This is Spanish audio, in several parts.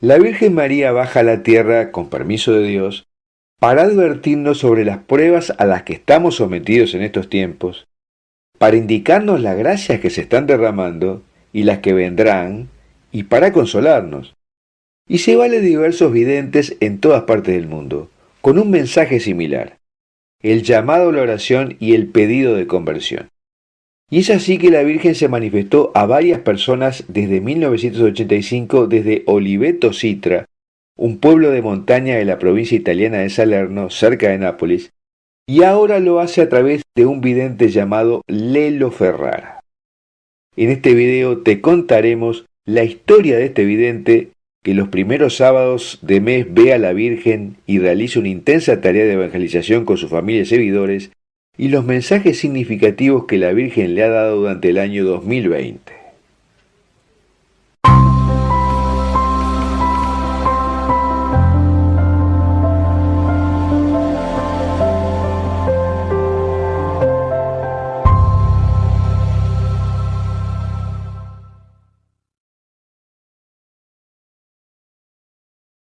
La Virgen María baja a la tierra, con permiso de Dios, para advertirnos sobre las pruebas a las que estamos sometidos en estos tiempos, para indicarnos las gracias que se están derramando y las que vendrán, y para consolarnos. Y se vale de diversos videntes en todas partes del mundo, con un mensaje similar, el llamado a la oración y el pedido de conversión. Y es así que la Virgen se manifestó a varias personas desde 1985 desde Oliveto Sitra, un pueblo de montaña de la provincia italiana de Salerno, cerca de Nápoles, y ahora lo hace a través de un vidente llamado Lelo Ferrara. En este video te contaremos la historia de este vidente que los primeros sábados de mes ve a la Virgen y realiza una intensa tarea de evangelización con su familia y seguidores, y los mensajes significativos que la Virgen le ha dado durante el año 2020.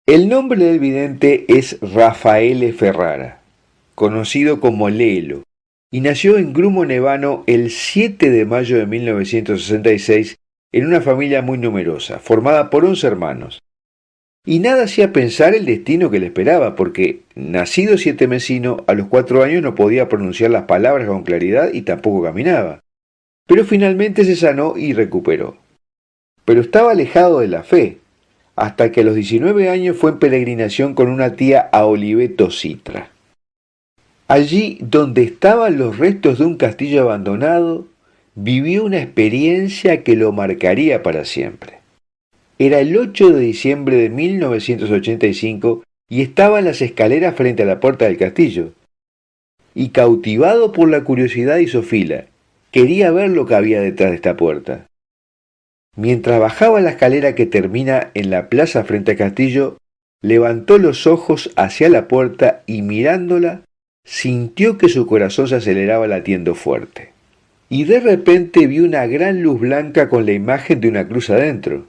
El nombre del vidente es Raffaele Ferrara, conocido como Lelo, y nació en Grumo Nevano el 7 de mayo de 1966 en una familia muy numerosa, formada por 11 hermanos. Y nada hacía pensar el destino que le esperaba, porque, nacido sietemesino, a los 4 años no podía pronunciar las palabras con claridad y tampoco caminaba. Pero finalmente se sanó y recuperó. Pero estaba alejado de la fe, hasta que a los 19 años fue en peregrinación con una tía a Oliveto Sitra. Allí, donde estaban los restos de un castillo abandonado, vivió una experiencia que lo marcaría para siempre. Era el 8 de diciembre de 1985 y estaba en las escaleras frente a la puerta del castillo. Y cautivado por la curiosidad hizo fila. Quería ver lo que había detrás de esta puerta. Mientras bajaba la escalera que termina en la plaza frente al castillo, levantó los ojos hacia la puerta y mirándola, sintió que su corazón se aceleraba latiendo fuerte. Y de repente vio una gran luz blanca con la imagen de una cruz adentro.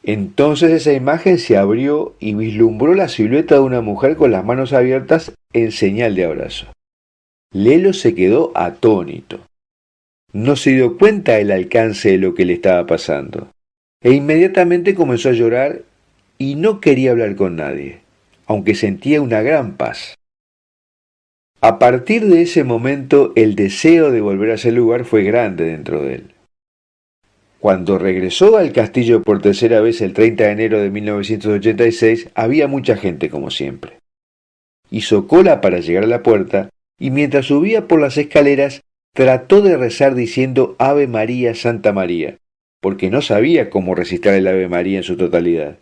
Entonces esa imagen se abrió y vislumbró la silueta de una mujer con las manos abiertas en señal de abrazo. Lelo se quedó atónito. No se dio cuenta del alcance de lo que le estaba pasando, e inmediatamente comenzó a llorar y no quería hablar con nadie, aunque sentía una gran paz. A partir de ese momento, el deseo de volver a ese lugar fue grande dentro de él. Cuando regresó al castillo por tercera vez el 30 de enero de 1986, había mucha gente como siempre. Hizo cola para llegar a la puerta y mientras subía por las escaleras trató de rezar diciendo Ave María, Santa María, porque no sabía cómo recitar el Ave María en su totalidad.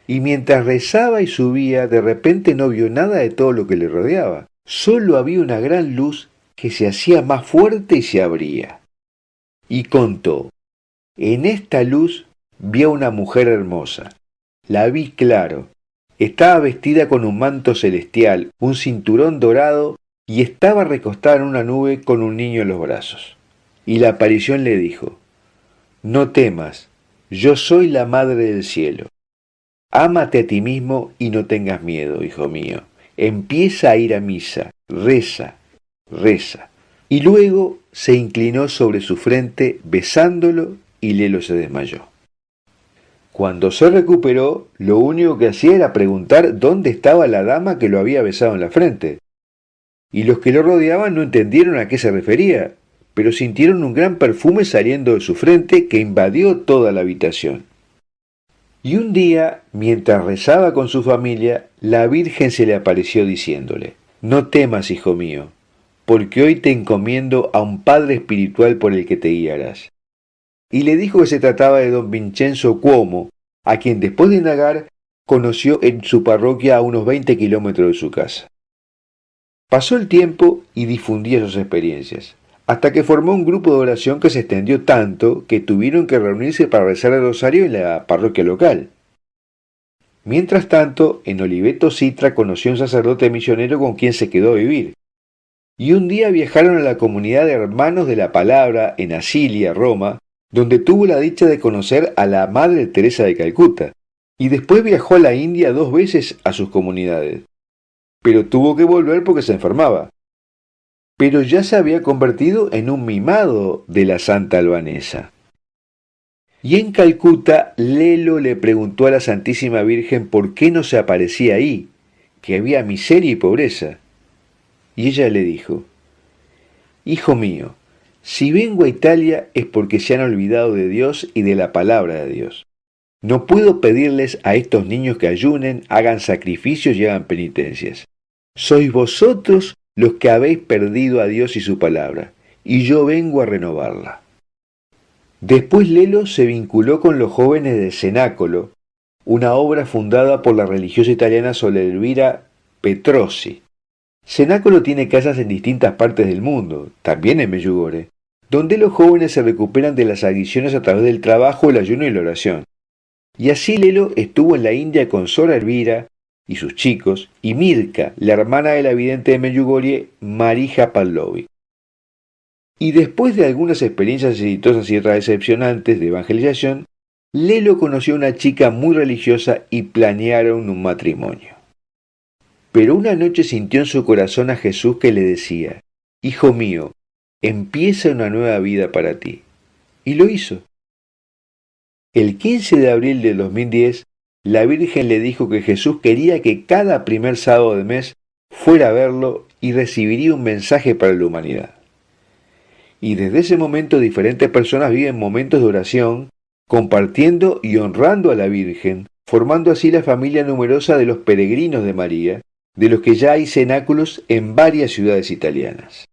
Y mientras rezaba y subía, de repente no vio nada de todo lo que le rodeaba. Solo había una gran luz que se hacía más fuerte y se abría. Y contó, en esta luz vi a una mujer hermosa. La vi claro. Estaba vestida con un manto celestial, un cinturón dorado y estaba recostada en una nube con un niño en los brazos. Y la aparición le dijo, no temas, yo soy la Madre del Cielo. Ámate a ti mismo y no tengas miedo, hijo mío. Empieza a ir a misa, reza, reza. Y luego se inclinó sobre su frente besándolo y Lelo se desmayó. Cuando se recuperó, lo único que hacía era preguntar dónde estaba la dama que lo había besado en la frente. Y los que lo rodeaban no entendieron a qué se refería, pero sintieron un gran perfume saliendo de su frente que invadió toda la habitación. Y un día, mientras rezaba con su familia, la Virgen se le apareció diciéndole, no temas, hijo mío, porque hoy te encomiendo a un Padre espiritual por el que te guiarás. Y le dijo que se trataba de don Vincenzo Cuomo, a quien después de indagar conoció en su parroquia a unos 20 kilómetros de su casa. Pasó el tiempo y difundía sus experiencias, hasta que formó un grupo de oración que se extendió tanto que tuvieron que reunirse para rezar el rosario en la parroquia local. Mientras tanto, en Oliveto Sitra conoció a un sacerdote misionero con quien se quedó a vivir. Y un día viajaron a la comunidad de Hermanos de la Palabra en Asilia, Roma, donde tuvo la dicha de conocer a la Madre Teresa de Calcuta. y después viajó a la India 2 veces a sus comunidades, pero tuvo que volver porque se enfermaba. Pero ya se había convertido en un mimado de la santa albanesa. Y en Calcuta, Lelo le preguntó a la Santísima Virgen por qué no se aparecía ahí, que había miseria y pobreza. Y ella le dijo: Hijo mío, si vengo a Italia es porque se han olvidado de Dios y de la palabra de Dios. No puedo pedirles a estos niños que ayunen, hagan sacrificios y hagan penitencias. Sois vosotros los que habéis perdido a Dios y su palabra, y yo vengo a renovarla. Después Lelo se vinculó con los jóvenes de Cenácolo, una obra fundada por la religiosa italiana Sor Elvira Petrozzi. Cenácolo tiene casas en distintas partes del mundo, también en Medjugorje, donde los jóvenes se recuperan de las adicciones a través del trabajo, el ayuno y la oración. Y así Lelo estuvo en la India con Sor Elvira y sus chicos, y Mirka, la hermana de la vidente de Medjugorje, Marija Pavlović. Y después de algunas experiencias exitosas y otras decepcionantes de evangelización, Lelo conoció a una chica muy religiosa y planearon un matrimonio. Pero una noche sintió en su corazón a Jesús que le decía: Hijo mío, empieza una nueva vida para ti. Y lo hizo. El 15 de abril de 2010, la Virgen le dijo que Jesús quería que cada primer sábado de mes fuera a verlo y recibiría un mensaje para la humanidad. Y desde ese momento diferentes personas viven momentos de oración, compartiendo y honrando a la Virgen, formando así la familia numerosa de los peregrinos de María, de los que ya hay cenáculos en varias ciudades italianas.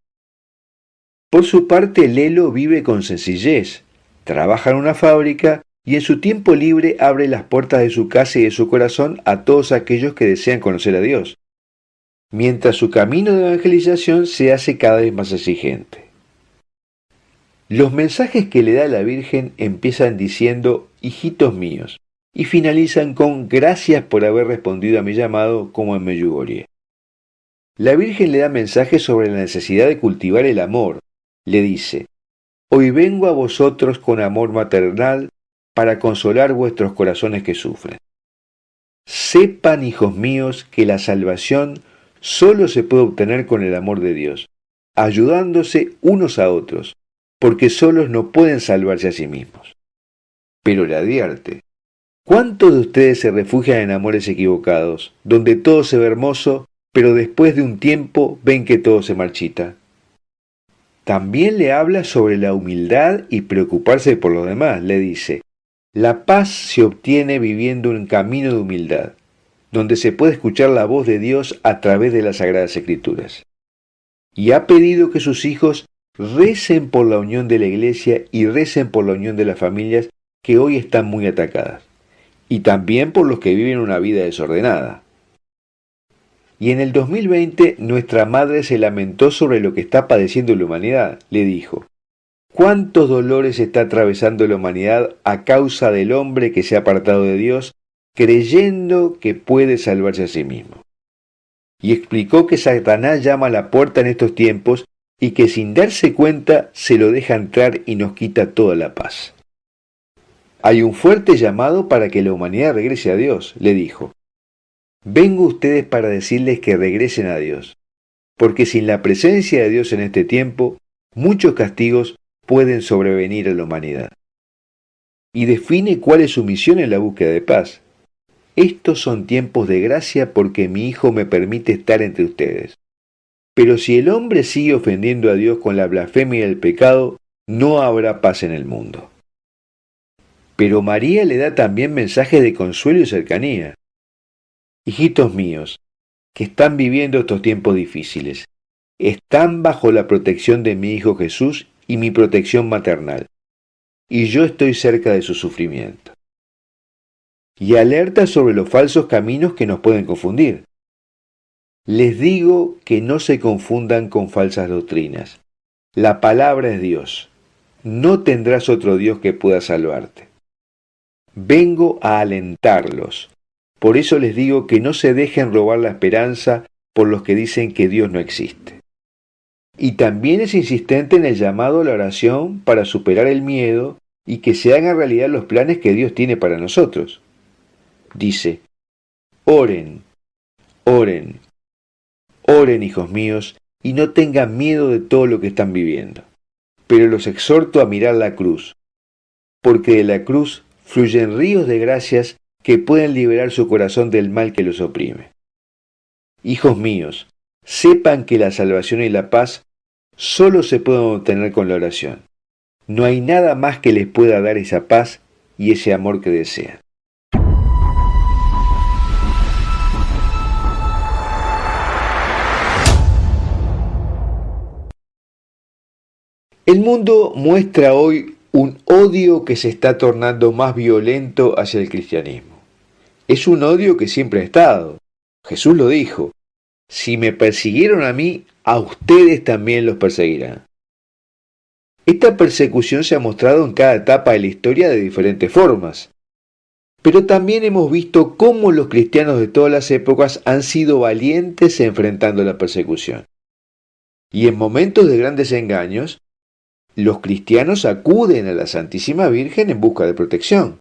Por su parte, Lelo vive con sencillez, trabaja en una fábrica y en su tiempo libre abre las puertas de su casa y de su corazón a todos aquellos que desean conocer a Dios, mientras su camino de evangelización se hace cada vez más exigente. Los mensajes que le da la Virgen empiezan diciendo: hijitos míos, y finalizan con: gracias por haber respondido a mi llamado, como en Medjugorje. La Virgen le da mensajes sobre la necesidad de cultivar el amor. Le dice: hoy vengo a vosotros con amor maternal para consolar vuestros corazones que sufren. Sepan, hijos míos, que la salvación solo se puede obtener con el amor de Dios, ayudándose unos a otros, porque solos no pueden salvarse a sí mismos. Pero le advierte: ¿cuántos de ustedes se refugian en amores equivocados, donde todo se ve hermoso, pero después de un tiempo ven que todo se marchita? También le habla sobre la humildad y preocuparse por los demás. Le dice: la paz se obtiene viviendo un camino de humildad, donde se puede escuchar la voz de Dios a través de las Sagradas Escrituras. Y ha pedido que sus hijos recen por la unión de la Iglesia y recen por la unión de las familias que hoy están muy atacadas, y también por los que viven una vida desordenada. Y en el 2020 nuestra madre se lamentó sobre lo que está padeciendo la humanidad. Le dijo: ¿cuántos dolores está atravesando la humanidad a causa del hombre que se ha apartado de Dios, creyendo que puede salvarse a sí mismo? Y explicó que Satanás llama a la puerta en estos tiempos y que sin darse cuenta se lo deja entrar y nos quita toda la paz. Hay un fuerte llamado para que la humanidad regrese a Dios, le dijo. Vengo a ustedes para decirles que regresen a Dios, porque sin la presencia de Dios en este tiempo, muchos castigos pueden sobrevenir a la humanidad. Y define cuál es su misión en la búsqueda de paz. Estos son tiempos de gracia porque mi Hijo me permite estar entre ustedes. Pero si el hombre sigue ofendiendo a Dios con la blasfemia y el pecado, no habrá paz en el mundo. Pero María le da también mensajes de consuelo y cercanía. Hijitos míos, que están viviendo estos tiempos difíciles, están bajo la protección de mi Hijo Jesús y mi protección maternal, y yo estoy cerca de su sufrimiento. Y alerta sobre los falsos caminos que nos pueden confundir. Les digo que no se confundan con falsas doctrinas. La palabra es Dios. No tendrás otro Dios que pueda salvarte. Vengo a alentarlos. Por eso les digo que no se dejen robar la esperanza por los que dicen que Dios no existe. Y también es insistente en el llamado a la oración para superar el miedo y que se hagan realidad los planes que Dios tiene para nosotros. dice: oren, oren, oren, hijos míos, y no tengan miedo de todo lo que están viviendo. Pero los exhorto a mirar la cruz, porque de la cruz fluyen ríos de gracias que pueden liberar su corazón del mal que los oprime. Hijos míos, sepan que la salvación y la paz solo se pueden obtener con la oración. No hay nada más que les pueda dar esa paz y ese amor que desean. El mundo muestra hoy un odio que se está tornando más violento hacia el cristianismo. Es un odio que siempre ha estado. Jesús lo dijo: si me persiguieron a mí, a ustedes también los perseguirán. Esta persecución se ha mostrado en cada etapa de la historia de diferentes formas. Pero también hemos visto cómo los cristianos de todas las épocas han sido valientes enfrentando la persecución. Y en momentos de grandes engaños, los cristianos acuden a la Santísima Virgen en busca de protección.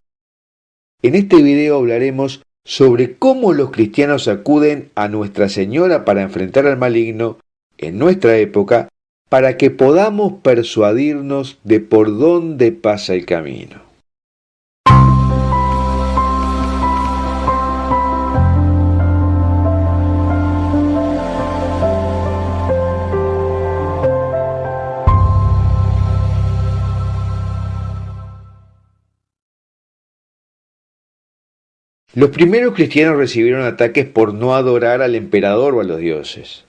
En este video hablaremos sobre cómo los cristianos acuden a Nuestra Señora para enfrentar al maligno en nuestra época, para que podamos persuadirnos de por dónde pasa el camino. Los primeros cristianos recibieron ataques por no adorar al emperador o a los dioses.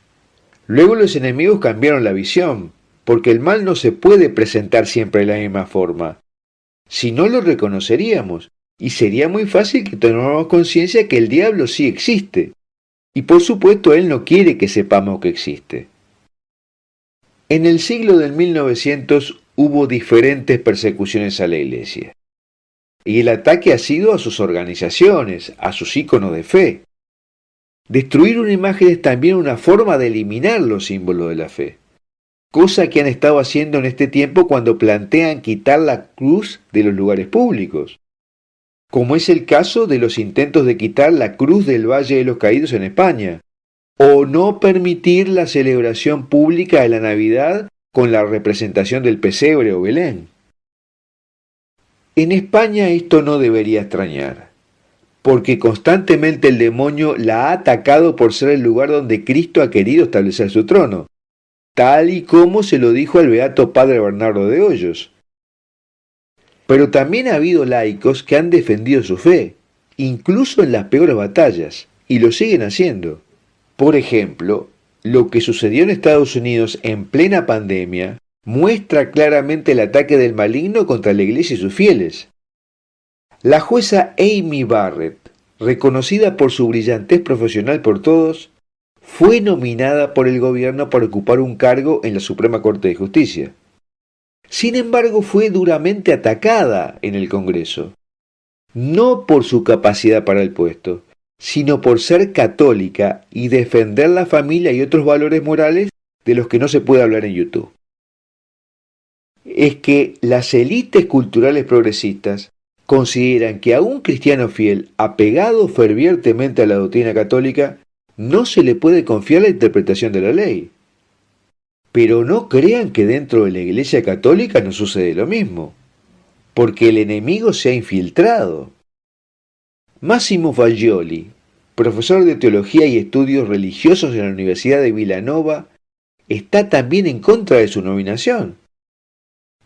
Luego los enemigos cambiaron la visión, porque el mal no se puede presentar siempre de la misma forma. Si no, lo reconoceríamos, y sería muy fácil que tomáramos conciencia que el diablo sí existe. Y por supuesto él no quiere que sepamos que existe. En el siglo del 1900 hubo diferentes persecuciones a la Iglesia. Y el ataque ha sido a sus organizaciones, a sus íconos de fe. Destruir una imagen es también una forma de eliminar los símbolos de la fe, cosa que han estado haciendo en este tiempo cuando plantean quitar la cruz de los lugares públicos, como es el caso de los intentos de quitar la cruz del Valle de los Caídos en España, o no permitir la celebración pública de la Navidad con la representación del pesebre o Belén. En España esto no debería extrañar, porque constantemente el demonio la ha atacado por ser el lugar donde Cristo ha querido establecer su trono, tal y como se lo dijo al beato padre Bernardo de Hoyos. Pero también ha habido laicos que han defendido su fe, incluso en las peores batallas, y lo siguen haciendo. Por ejemplo, lo que sucedió en Estados Unidos en plena pandemia muestra claramente el ataque del maligno contra la Iglesia y sus fieles. La jueza Amy Barrett, reconocida por su brillantez profesional por todos, fue nominada por el gobierno para ocupar un cargo en la Suprema Corte de Justicia. Sin embargo, fue duramente atacada en el Congreso, no por su capacidad para el puesto, sino por ser católica y defender la familia y otros valores morales de los que no se puede hablar en YouTube. Es que las élites culturales progresistas consideran que a un cristiano fiel, apegado fervientemente a la doctrina católica, no se le puede confiar la interpretación de la ley. Pero no crean que dentro de la Iglesia Católica no sucede lo mismo, porque el enemigo se ha infiltrado. Massimo Faggioli, profesor de Teología y Estudios Religiosos en la Universidad de Villanova, está también en contra de su nominación,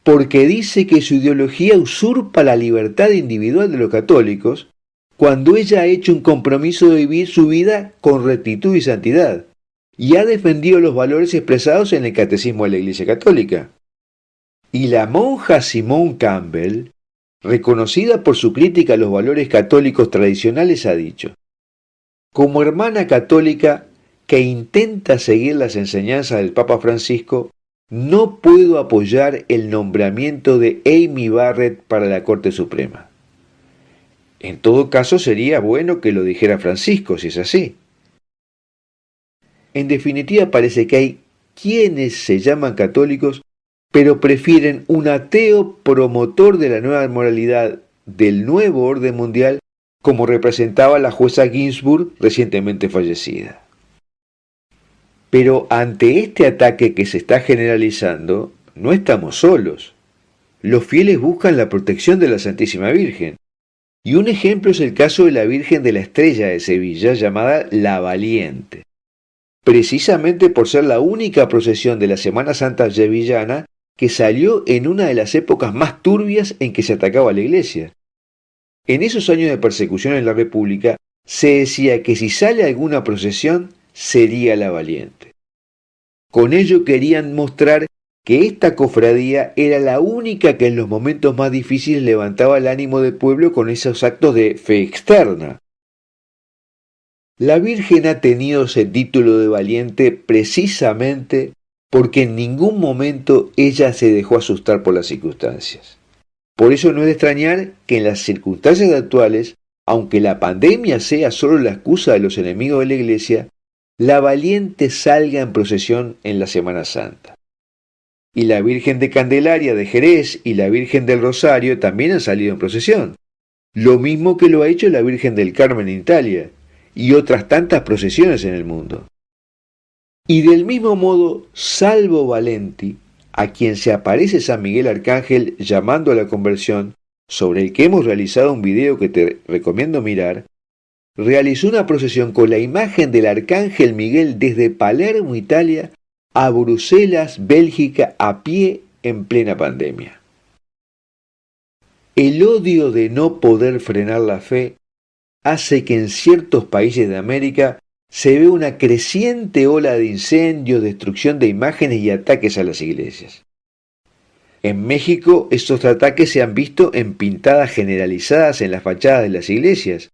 porque dice que su ideología usurpa la libertad individual de los católicos cuando ella ha hecho un compromiso de vivir su vida con rectitud y santidad, y ha defendido los valores expresados en el Catecismo de la Iglesia Católica. Y la monja Simone Campbell, reconocida por su crítica a los valores católicos tradicionales, ha dicho: como hermana católica que intenta seguir las enseñanzas del Papa Francisco, no puedo apoyar el nombramiento de Amy Barrett para la Corte Suprema. En todo caso, sería bueno que lo dijera Francisco, si es así. En definitiva, parece que hay quienes se llaman católicos, pero prefieren un ateo promotor de la nueva moralidad del nuevo orden mundial como representaba la jueza Ginsburg recientemente fallecida. Pero ante este ataque que se está generalizando, no estamos solos. Los fieles buscan la protección de la Santísima Virgen. Y un ejemplo es el caso de la Virgen de la Estrella de Sevilla, llamada La Valiente. Precisamente por ser la única procesión de la Semana Santa sevillana que salió en una de las épocas más turbias en que se atacaba a la Iglesia. En esos años de persecución en la República, se decía que si sale alguna procesión, sería La Valiente. Con ello querían mostrar que esta cofradía era la única que en los momentos más difíciles levantaba el ánimo del pueblo con esos actos de fe externa. La Virgen ha tenido ese título de valiente precisamente porque en ningún momento ella se dejó asustar por las circunstancias. Por eso no es de extrañar que en las circunstancias actuales, aunque la pandemia sea solo la excusa de los enemigos de la Iglesia, la Valiente salga en procesión en la Semana Santa. Y la Virgen de Candelaria de Jerez y la Virgen del Rosario también han salido en procesión, lo mismo que lo ha hecho la Virgen del Carmen en Italia, y otras tantas procesiones en el mundo. Y del mismo modo, Salvo Valenti, a quien se aparece San Miguel Arcángel llamando a la conversión, sobre el que hemos realizado un video que te recomiendo mirar, realizó una procesión con la imagen del Arcángel Miguel desde Palermo, Italia, a Bruselas, Bélgica, a pie en plena pandemia. El odio de no poder frenar la fe hace que en ciertos países de América se vea una creciente ola de incendios, destrucción de imágenes y ataques a las iglesias. En México, estos ataques se han visto en pintadas generalizadas en las fachadas de las iglesias,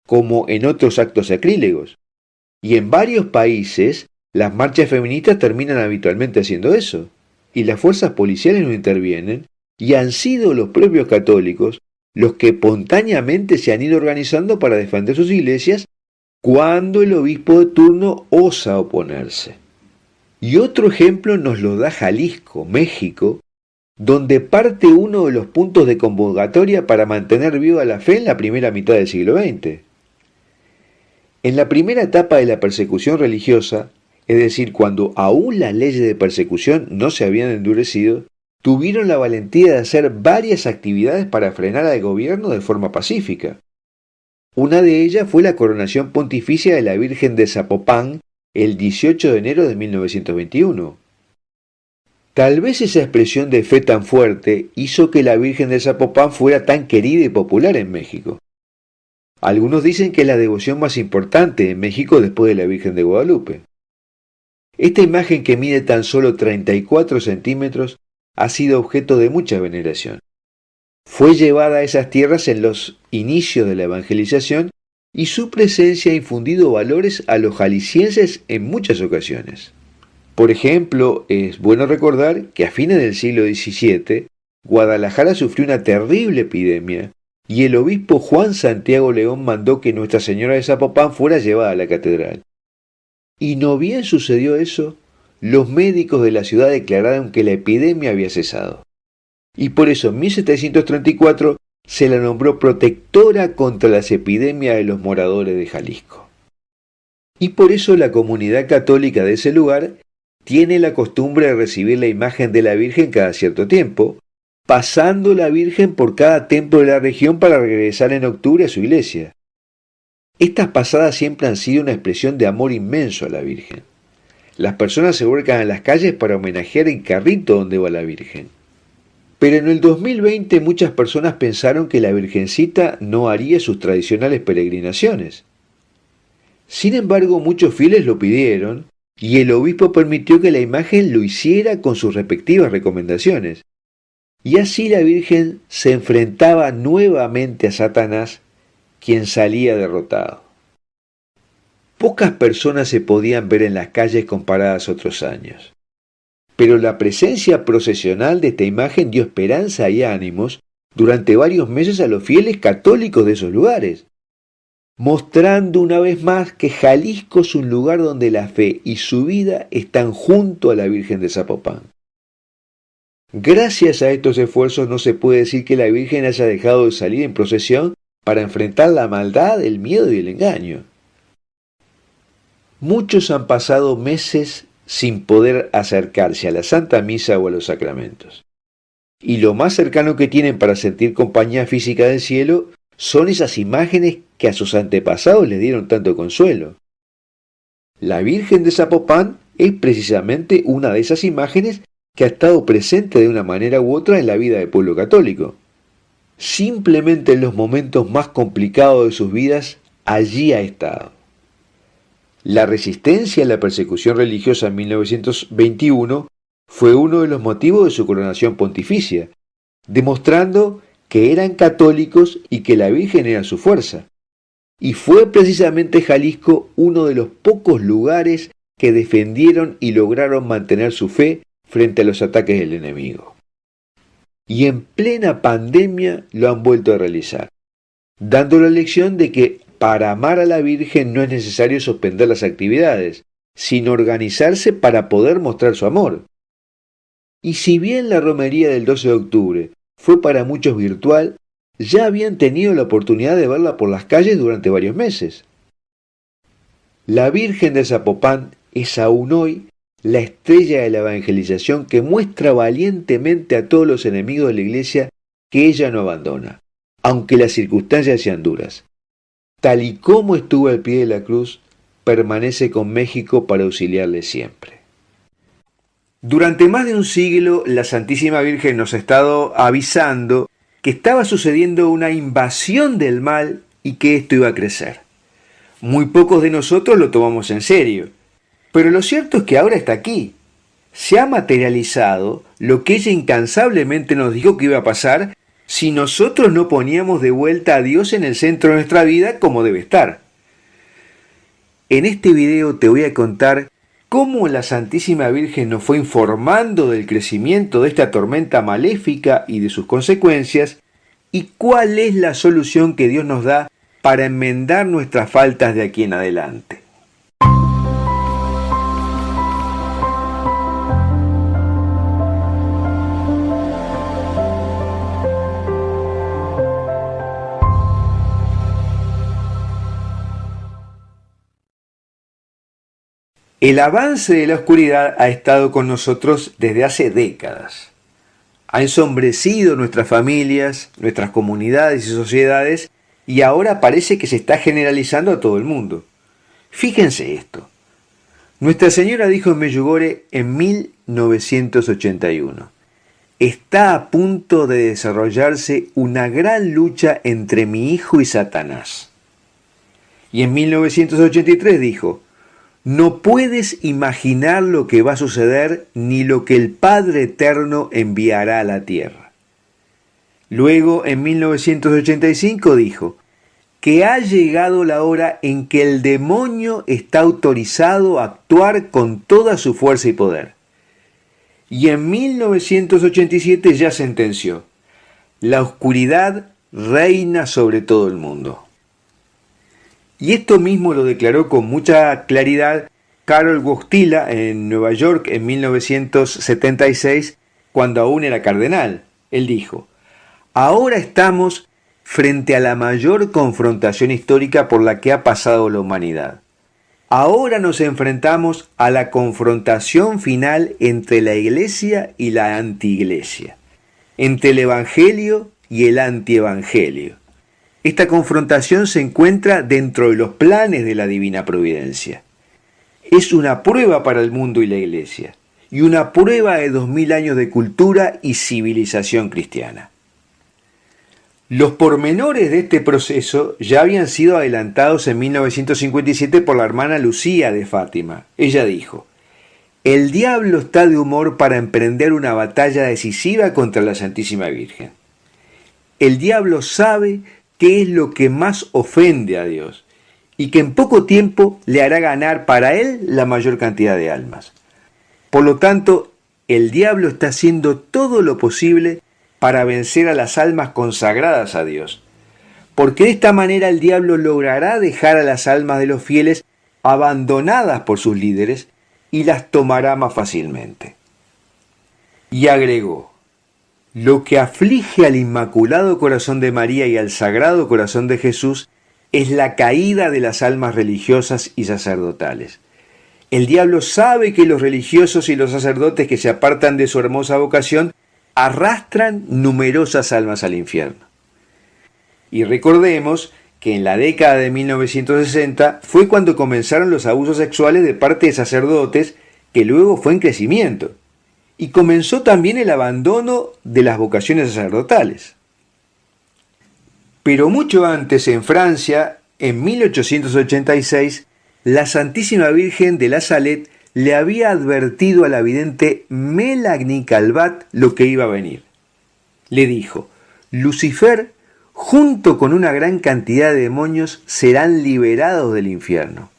como en otros actos sacrílegos. Y en varios países, las marchas feministas terminan habitualmente haciendo eso, y las fuerzas policiales no intervienen, y han sido los propios católicos los que espontáneamente se han ido organizando para defender sus iglesias cuando el obispo de turno osa oponerse. Y otro ejemplo nos lo da Jalisco, México, donde parte uno de los puntos de convocatoria para mantener viva la fe en la primera mitad del siglo XX. En la primera etapa de la persecución religiosa, es decir, cuando aún las leyes de persecución no se habían endurecido, tuvieron la valentía de hacer varias actividades para frenar al gobierno de forma pacífica. Una de ellas fue la coronación pontificia de la Virgen de Zapopan el 18 de enero de 1921. Tal vez esa expresión de fe tan fuerte hizo que la Virgen de Zapopan fuera tan querida y popular en México. Algunos dicen que es la devoción más importante en México después de la Virgen de Guadalupe. Esta imagen, que mide tan solo 34 centímetros, ha sido objeto de mucha veneración. Fue llevada a esas tierras en los inicios de la evangelización y su presencia ha infundido valores a los jaliscienses en muchas ocasiones. Por ejemplo, es bueno recordar que a fines del siglo XVII, Guadalajara sufrió una terrible epidemia y el obispo Juan Santiago León mandó que Nuestra Señora de Zapopan fuera llevada a la catedral. Y no bien sucedió eso, los médicos de la ciudad declararon que la epidemia había cesado. Y por eso en 1734 se la nombró protectora contra las epidemias de los moradores de Jalisco. Y por eso la comunidad católica de ese lugar tiene la costumbre de recibir la imagen de la Virgen cada cierto tiempo, pasando la Virgen por cada templo de la región para regresar en octubre a su iglesia. Estas pasadas siempre han sido una expresión de amor inmenso a la Virgen. Las personas se vuelcan a las calles para homenajear el carrito donde va la Virgen. Pero en el 2020 muchas personas pensaron que la Virgencita no haría sus tradicionales peregrinaciones. Sin embargo, muchos fieles lo pidieron y el obispo permitió que la imagen lo hiciera con sus respectivas recomendaciones. Y así la Virgen se enfrentaba nuevamente a Satanás, quien salía derrotado. Pocas personas se podían ver en las calles comparadas a otros años. Pero la presencia procesional de esta imagen dio esperanza y ánimos durante varios meses a los fieles católicos de esos lugares, mostrando una vez más que Jalisco es un lugar donde la fe y su vida están junto a la Virgen de Zapopan. Gracias a estos esfuerzos no se puede decir que la Virgen haya dejado de salir en procesión para enfrentar la maldad, el miedo y el engaño. Muchos han pasado meses sin poder acercarse a la Santa Misa o a los sacramentos. Y lo más cercano que tienen para sentir compañía física del cielo son esas imágenes que a sus antepasados les dieron tanto consuelo. La Virgen de Zapopan es precisamente una de esas imágenes que ha estado presente de una manera u otra en la vida del pueblo católico. Simplemente en los momentos más complicados de sus vidas, allí ha estado. La resistencia a la persecución religiosa en 1921 fue uno de los motivos de su coronación pontificia, demostrando que eran católicos y que la Virgen era su fuerza. Y fue precisamente Jalisco uno de los pocos lugares que defendieron y lograron mantener su fe frente a los ataques del enemigo. Y en plena pandemia lo han vuelto a realizar, dando la lección de que para amar a la Virgen no es necesario suspender las actividades, sino organizarse para poder mostrar su amor. Y si bien la romería del 12 de octubre fue para muchos virtual, ya habían tenido la oportunidad de verla por las calles durante varios meses. La Virgen de Zapopan es aún hoy la estrella de la evangelización que muestra valientemente a todos los enemigos de la Iglesia que ella no abandona, aunque las circunstancias sean duras. Tal y como estuvo al pie de la cruz, permanece con México para auxiliarle siempre. Durante más de un siglo, la Santísima Virgen nos ha estado avisando que estaba sucediendo una invasión del mal y que esto iba a crecer. Muy pocos de nosotros lo tomamos en serio, pero lo cierto es que ahora está aquí. Se ha materializado lo que ella incansablemente nos dijo que iba a pasar si nosotros no poníamos de vuelta a Dios en el centro de nuestra vida como debe estar. En este video te voy a contar cómo la Santísima Virgen nos fue informando del crecimiento de esta tormenta maléfica y de sus consecuencias, y cuál es la solución que Dios nos da para enmendar nuestras faltas de aquí en adelante. El avance de la oscuridad ha estado con nosotros desde hace décadas. Ha ensombrecido nuestras familias, nuestras comunidades y sociedades, y ahora parece que se está generalizando a todo el mundo. Fíjense esto. Nuestra Señora dijo en Medjugorje en 1981, está a punto de desarrollarse una gran lucha entre mi hijo y Satanás. Y en 1983 dijo, no puedes imaginar lo que va a suceder ni lo que el Padre Eterno enviará a la tierra. Luego, en 1985 dijo que ha llegado la hora en que el demonio está autorizado a actuar con toda su fuerza y poder. Y en 1987 ya sentenció, la oscuridad reina sobre todo el mundo. Y esto mismo lo declaró con mucha claridad Karol Wojtyla en Nueva York en 1976, cuando aún era cardenal. Él dijo, ahora estamos frente a la mayor confrontación histórica por la que ha pasado la humanidad. Ahora nos enfrentamos a la confrontación final entre la Iglesia y la antiiglesia, entre el Evangelio y el antievangelio. Esta confrontación se encuentra dentro de los planes de la divina providencia. Es una prueba para el mundo y la Iglesia, y una prueba de 2000 años de cultura y civilización cristiana. Los pormenores de este proceso ya habían sido adelantados en 1957 por la hermana Lucía de Fátima. Ella dijo, el diablo está de humor para emprender una batalla decisiva contra la Santísima Virgen. El diablo sabe qué es lo que más ofende a Dios y que en poco tiempo le hará ganar para él la mayor cantidad de almas. Por lo tanto, el diablo está haciendo todo lo posible para vencer a las almas consagradas a Dios, porque de esta manera el diablo logrará dejar a las almas de los fieles abandonadas por sus líderes y las tomará más fácilmente. Y agregó, Lo que aflige al Inmaculado Corazón de María y al Sagrado Corazón de Jesús es la caída de las almas religiosas y sacerdotales. El diablo sabe que los religiosos y los sacerdotes que se apartan de su hermosa vocación arrastran numerosas almas al infierno. Y recordemos que en la década de 1960 fue cuando comenzaron los abusos sexuales de parte de sacerdotes, que luego fue en crecimiento. Y comenzó también el abandono de las vocaciones sacerdotales. Pero mucho antes, en Francia, en 1886, la Santísima Virgen de la Salette le había advertido a la vidente Mélanie Calvat lo que iba a venir. Le dijo: Lucifer, junto con una gran cantidad de demonios, serán liberados del infierno.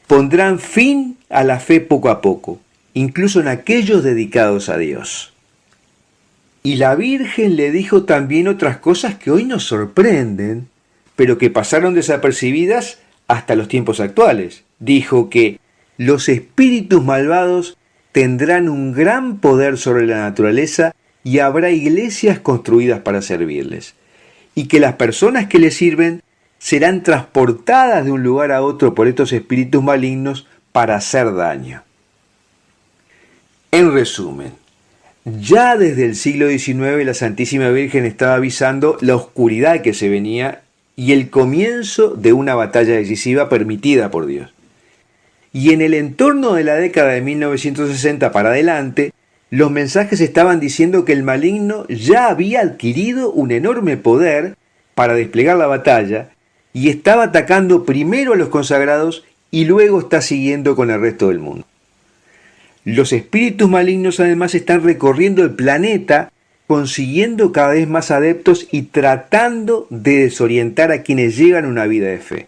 Pondrán fin a la fe poco a poco, incluso en aquellos dedicados a Dios. Y la Virgen le dijo también otras cosas que hoy nos sorprenden, pero que pasaron desapercibidas hasta los tiempos actuales. Dijo que los espíritus malvados tendrán un gran poder sobre la naturaleza y habrá iglesias construidas para servirles, y que las personas que les sirven serán transportadas de un lugar a otro por estos espíritus malignos para hacer daño. En resumen, ya desde el siglo XIX la Santísima Virgen estaba avisando la oscuridad que se venía y el comienzo de una batalla decisiva permitida por Dios. Y en el entorno de la década de 1960 para adelante, los mensajes estaban diciendo que el maligno ya había adquirido un enorme poder para desplegar la batalla y estaba atacando primero a los consagrados y luego está siguiendo con el resto del mundo. Los espíritus malignos además están recorriendo el planeta, consiguiendo cada vez más adeptos y tratando de desorientar a quienes llevan una vida de fe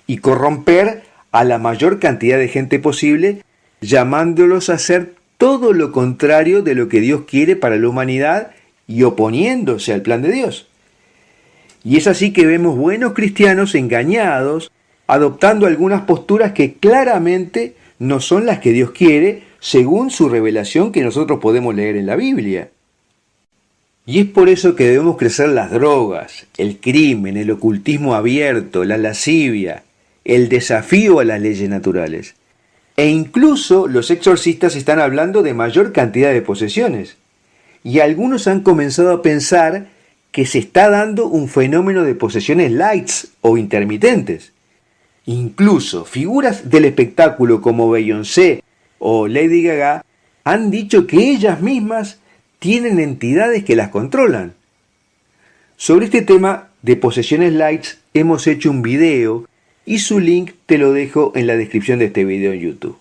y corromper a la mayor cantidad de gente posible, llamándolos a hacer todo lo contrario de lo que Dios quiere para la humanidad y oponiéndose al plan de Dios. Y es así que vemos buenos cristianos engañados, adoptando algunas posturas que claramente no son las que Dios quiere, según su revelación que nosotros podemos leer en la Biblia. Y es por eso que debemos crecer las drogas, el crimen, el ocultismo abierto, la lascivia, el desafío a las leyes naturales. E incluso los exorcistas están hablando de mayor cantidad de posesiones. Y algunos han comenzado a pensar que se está dando un fenómeno de posesiones lights o intermitentes. Incluso figuras del espectáculo como Beyoncé o Lady Gaga han dicho que ellas mismas tienen entidades que las controlan. Sobre este tema de posesiones lights hemos hecho un video y su link te lo dejo en la descripción de este video en YouTube.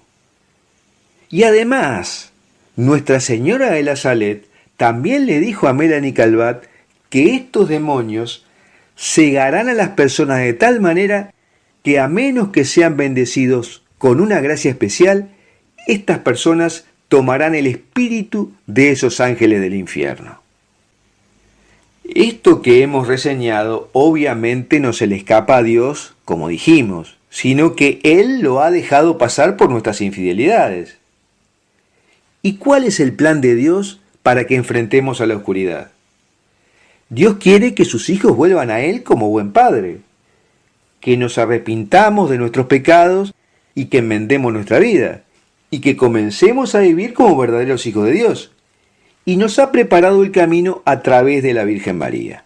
Y además, Nuestra Señora de la Salette también le dijo a Mélanie Calvat que estos demonios cegarán a las personas de tal manera que a menos que sean bendecidos con una gracia especial, estas personas tomarán el espíritu de esos ángeles del infierno. Esto que hemos reseñado obviamente no se le escapa a Dios, como dijimos, sino que Él lo ha dejado pasar por nuestras infidelidades. ¿Y cuál es el plan de Dios para que enfrentemos a la oscuridad? Dios quiere que sus hijos vuelvan a Él como buen padre, que nos arrepintamos de nuestros pecados y que enmendemos nuestra vida, y que comencemos a vivir como verdaderos hijos de Dios. Y nos ha preparado el camino a través de la Virgen María.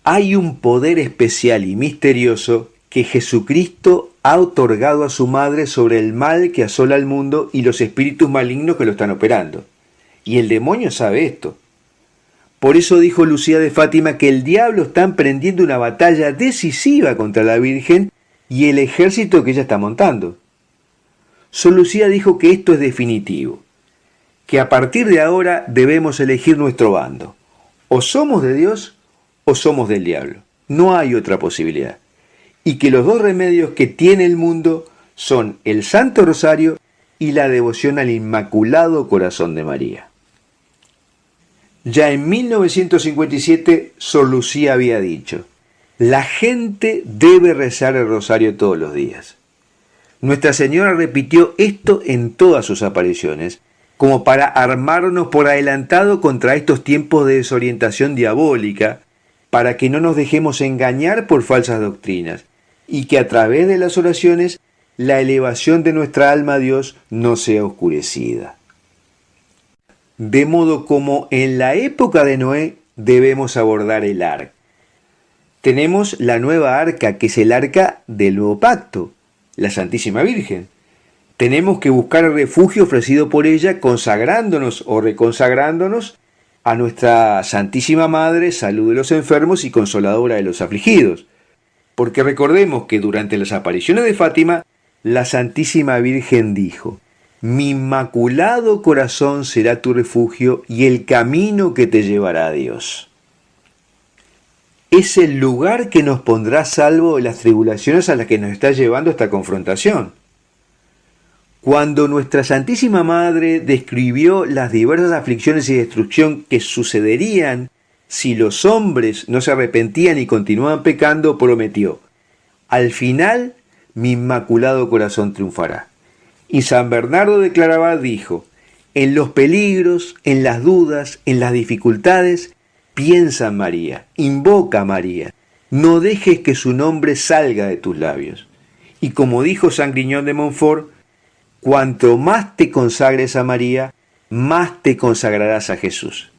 Hay un poder especial y misterioso que Jesucristo ha otorgado a su madre sobre el mal que asola al mundo y los espíritus malignos que lo están operando. Y el demonio sabe esto. Por eso dijo Lucía de Fátima que el diablo está emprendiendo una batalla decisiva contra la Virgen y el ejército que ella está montando. Sor Lucía dijo que esto es definitivo, que a partir de ahora debemos elegir nuestro bando. O somos de Dios o somos del diablo. No hay otra posibilidad. Y que los dos remedios que tiene el mundo son el Santo Rosario y la devoción al Inmaculado Corazón de María. Ya en 1957, Sor Lucía había dicho: la gente debe rezar el rosario todos los días. Nuestra Señora repitió esto en todas sus apariciones como para armarnos por adelantado contra estos tiempos de desorientación diabólica, para que no nos dejemos engañar por falsas doctrinas, y que a través de las oraciones la elevación de nuestra alma a Dios no sea oscurecida. De modo como en la época de Noé debemos abordar el arca. Tenemos la nueva arca, que es el arca del nuevo pacto, la Santísima Virgen. Tenemos que buscar el refugio ofrecido por ella, consagrándonos o reconsagrándonos a nuestra Santísima Madre, salud de los enfermos y consoladora de los afligidos. Porque recordemos que durante las apariciones de Fátima, la Santísima Virgen dijo: mi inmaculado corazón será tu refugio y el camino que te llevará a Dios. Es el lugar que nos pondrá a salvo de las tribulaciones a las que nos está llevando esta confrontación. Cuando nuestra Santísima Madre describió las diversas aflicciones y destrucción que sucederían si los hombres no se arrepentían y continuaban pecando, prometió: al final mi inmaculado corazón triunfará. Y San Bernardo de Claraval dijo: en los peligros, en las dudas, en las dificultades, piensa en María, invoca a María, no dejes que su nombre salga de tus labios. Y como dijo San Griñón de Montfort, cuanto más te consagres a María, más te consagrarás a Jesús.